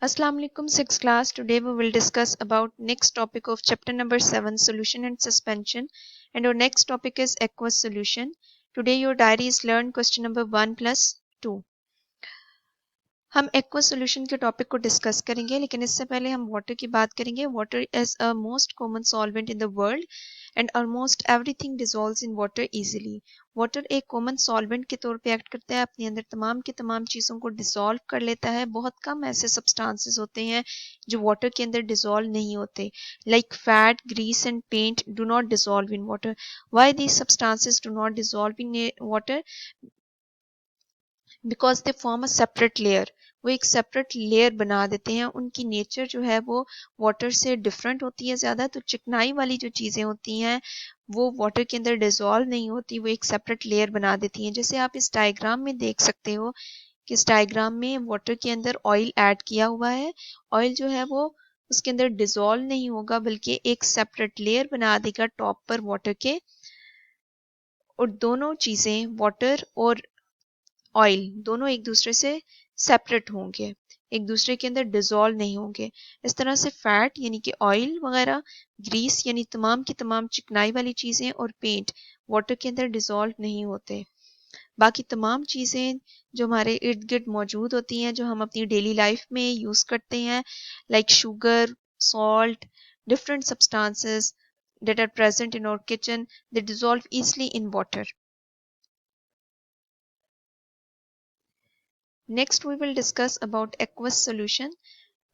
Assalamu alaikum, 6th class. Today we will discuss about next topic of chapter number 7, solution and suspension, and our next topic is aqueous solution. Today your diary is learn question number 1 plus 2. हम aqueous solution के topic को discuss करेंगे, लेकिन इससे पहले हम water की बात करेंगे. Water is a most common solvent in the world and almost everything dissolves in water easily. Water एक कॉमन सॉल्वेंट के तौर पे एक्ट करता है, अपने अंदर तमाम की तमाम चीज़ों को डिसॉल्व कर लेता है. बहुत कम ऐसे सब्सटेंसेस होते हैं जो वाटर के अंदर डिसॉल्व नहीं होते, like fat, grease and paint do not dissolve in water. Why these substances do not dissolve in water? Because they form a separate layer. वो एक सेपरेट लेयर बना देते हैं. उनकी नेचर जो है वो वाटर से डिफरेंट होती है ज़्यादा. तो चिकनाई वाली जो चीज़ें होती हैं वो वाटर के अंदर डिसॉल्व नहीं होती, वो एक सेपरेट लेयर बना देती हैं. जैसे आप इस डायग्राम में देख सकते हो कि इस डायग्राम में वाटर के अंदर ऑयल ऐड किया हुआ है. ऑयल जो है वो उसके अंदर डिसॉल्व नहीं होगा, बल्कि एक सेपरेट लेयर बना देगा टॉप पर वाटर के. और दोनों चीज़ें, वाटर और ऑयल, दोनों एक दूसरे से सेपरेट होंगे, एक दूसरे के अंदर डिसॉल्व नहीं होंगे. इस तरह से फैट यानी कि ऑयल वगैरह, ग्रीस यानी तमाम की तमाम चिकनाई वाली चीज़ें, और पेंट वाटर के अंदर डिसॉल्व नहीं होते. बाकी तमाम चीज़ें जो हमारे इर्द गिर्द मौजूद होती हैं, जो हम अपनी डेली लाइफ में यूज़ करते हैं, like sugar, salt, different substances that are present in our kitchen, they dissolve easily in water. Next, we will discuss about aqueous solution.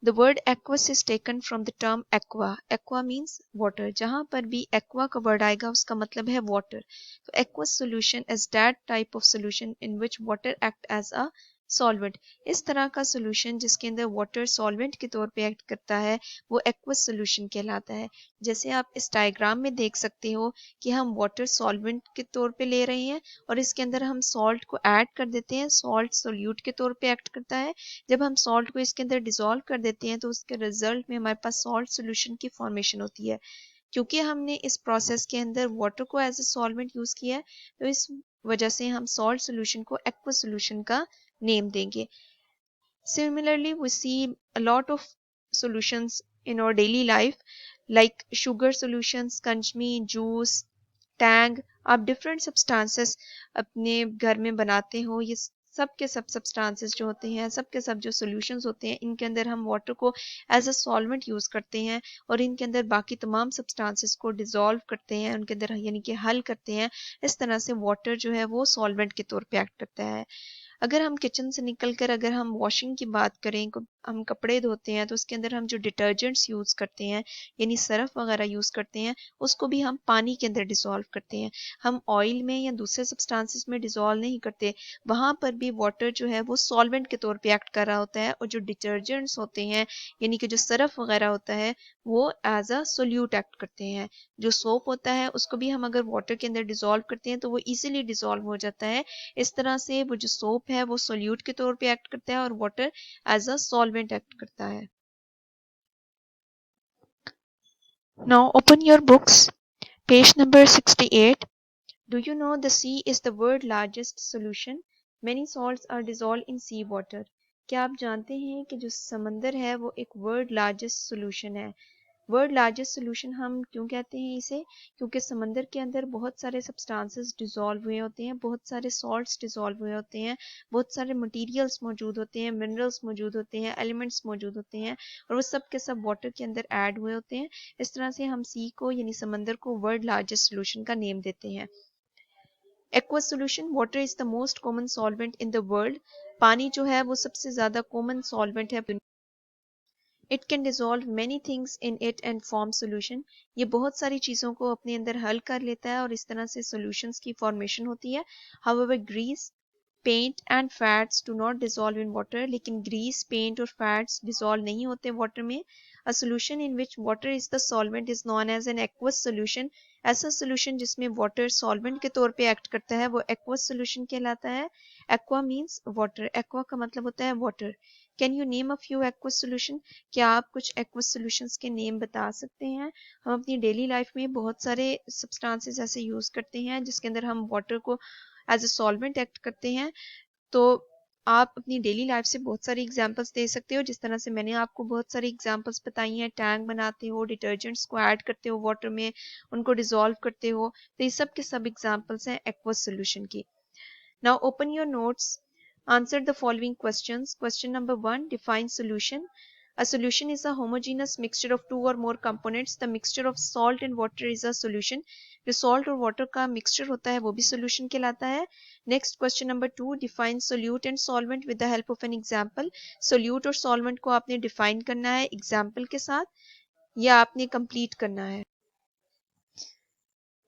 The word aqueous is taken from the term aqua. Aqua means water. जहाँ पर भी aqua का word आएगा उसका मतलब है water. तो aqueous solution is that type of solution in which water act as a solvent. इस तरह का सोल्यूशन जिसके अंदर वाटर सॉल्वेंट के तौर पे एक्ट करता है वो एक्वस सोल्यूशन कहलाता है. जैसे आप इस डायग्राम में देख सकते हो कि हम वाटर सॉल्वेंट के तौर पे ले रहे हैं और इसके अंदर हम सॉल्ट को ऐड कर देते हैं. सॉल्ट सोल्यूट के तौर पे एक्ट करता है. जब हम सॉल्ट को इसके अंदर डिसॉल्व कर देते हैं तो उसके रिजल्ट में हमारे पास सॉल्ट सोल्यूशन की फॉर्मेशन होती है. क्योंकि हमने इस प्रोसेस के अंदर वाटर को एज ए सॉल्वेंट यूज़ किया है तो इस वजह से हम सॉल्ट सोल्यूशन को एक्वस सोल्यूशन का नेम देंगे. Similarly, we see a lot of solutions in our daily life like sugar solutions, कंचमी, जूस, टैंग. आप डिफरेंट सब्सटेंसेस अपने घर में बनाते हो. ये सब के सब सब्सटेंसेस जो होते हैं, सब के सब जो सॉल्यूशंस होते हैं, इनके अंदर हम वाटर को एज अ सॉल्वेंट यूज़ करते हैं और इनके अंदर बाकी तमाम सब्सटेंसेस को डिसॉल्व करते हैं, उनके अंदर यानी कि हल करते हैं. इस तरह से वाटर जो है वो सॉल्वेंट के तौर पे एक्ट करता है. अगर हम किचन से निकलकर अगर हम वॉशिंग की बात करें, हम कपड़े धोते हैं तो उसके अंदर हम जो डिटर्जेंट्स यूज़ करते हैं यानी सरफ वगैरह यूज़ करते हैं, उसको भी हम पानी के अंदर डिसॉल्व करते हैं. हम ऑयल में या दूसरे सब्सटेंसेस में डिसॉल्व नहीं करते. वहाँ पर भी वाटर जो है वो सॉल्वेंट के तौर पे एक्ट कर रहा होता है. और जो डिटर्जेंट्स होते हैं यानी कि जो सरफ वगैरह होता है वो एज अ सोल्यूट एक्ट करते हैं. जो सोप होता है उसको भी हम अगर वाटर के अंदर डिसॉल्व करते हैं तो वो ईजिली डिसॉल्व हो जाता है. इस तरह से वो जो सोप है वो सोल्यूट के तौर पे एक्ट करता है और water as a solvent act करता है. Now open your books, page number 68. Do you know the sea is the world's largest solution? Many salts are dissolved in sea water. क्या आप जानते हैं कि जो समंदर है वो एक वर्ल्ड लार्जेस्ट सोल्यूशन है? वर्ल्ड लार्जेस्ट सोल्यूशन हम क्यों कहते हैं इसे? क्योंकि समंदर के अंदर बहुत सारे सब्सटेंसेस डिसॉल्व हुए होते हैं, बहुत सारे सॉल्ट्स डिसॉल्व हुए होते हैं, बहुत सारे मटेरियल्स मौजूद होते हैं, मिनरल्स मौजूद होते हैं, एलिमेंट्स मौजूद होते हैं, और वो सब के सब वाटर के अंदर ऐड हुए होते हैं. इस तरह से हम सी को यानी समंदर को वर्ल्ड लार्जेस्ट सोल्यूशन का नेम देते हैं. Aqueous solution, water is the most common solvent in the world. पानी जो है वो सबसे ज़्यादा कॉमन सॉल्वेंट है. It can dissolve many things in it and form solution. ये बहुत सारी चीज़ों को अपने अंदर हल कर लेता है और इस तरह से सोल्यूशंस की फॉर्मेशन होती है. However grease, paint and fats do not dissolve in water. लेकिन ग्रीस, पेंट और फैट्स डिसॉल्व नहीं होते वाटर में. A solution in which water is the solvent is known as an aqueous solution. ऐसा सोल्यूशन जिसमें वाटर सॉल्वेंट के तौर पे एक्ट करता है वो एक्वस सोल्यूशन कहलाता है. Aqua means water. एक्वा का मतलब होता है water. Can you name a few aqueous solution? क्या आप कुछ एक्वस सोल्यूशंस के नेम बता सकते हैं? हम अपनी डेली लाइफ में बहुत सारे सब्सटेंसेस ऐसे यूज़ करते हैं जिसके अंदर हम वाटर को एज ए सॉल्वेंट एक्ट करते हैं. तो आप अपनी डेली लाइफ से बहुत सारी एग्जांपल्स दे सकते हो, जिस तरह से मैंने आपको बहुत सारी एग्जांपल्स बताई हैं। टैंक बनाते हो, डिटर्जेंट्स को ऐड करते हो वाटर में, उनको डिसॉल्व करते हो, तो ये सब के सब एग्जांपल्स हैं एक्वस सॉल्यूशन की। Now open your notes, answer the following questions. Question number 1, define solution. A solution is a homogeneous mixture of two or more components. The mixture of salt and water is a solution. जो salt और water का mixture होता है वो भी solution कहलाता है। Next question number 2, define solute and solvent with the help of an example. Solute और solvent को आपने define करना है example के साथ या आपने complete करना है।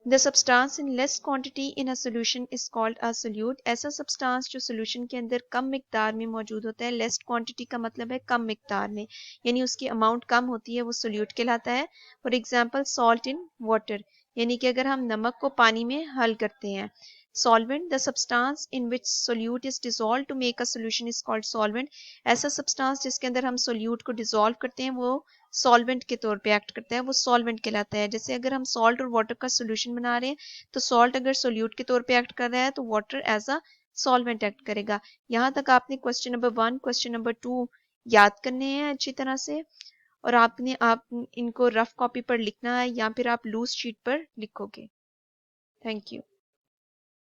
The substance in less quantity in a solution is called a solute. ऐसा substance जो solution के अंदर कम मिकदार में मौजूद होता है, less quantity का मतलब है कम मिकदार में, यानी उसकी amount कम होती है, वो solute कहलाता है। For example, salt in water, यानी कि अगर हम नमक को पानी में हल करते हैं। Solvent, the substance in which solute is dissolved to make a solution is called solvent. ऐसा substance जिसके अंदर हम solute को dissolve करते हैं वो सॉल्वेंट के तौर पे एक्ट करता है, वो सॉल्वेंट कहलाता है। जैसे अगर हम सॉल्ट और वाटर का सोल्यूशन बना रहे हैं तो सॉल्ट अगर सोल्यूट के तौर पे एक्ट कर रहा है तो water as a solvent act करेगा। यहाँ तक आपने क्वेश्चन नंबर 1, क्वेश्चन नंबर 2 याद करने हैं अच्छी तरह से, और आप इनको रफ कॉपी पर लिखना है या फिर आप लूज शीट पर लिखोगे। Thank you.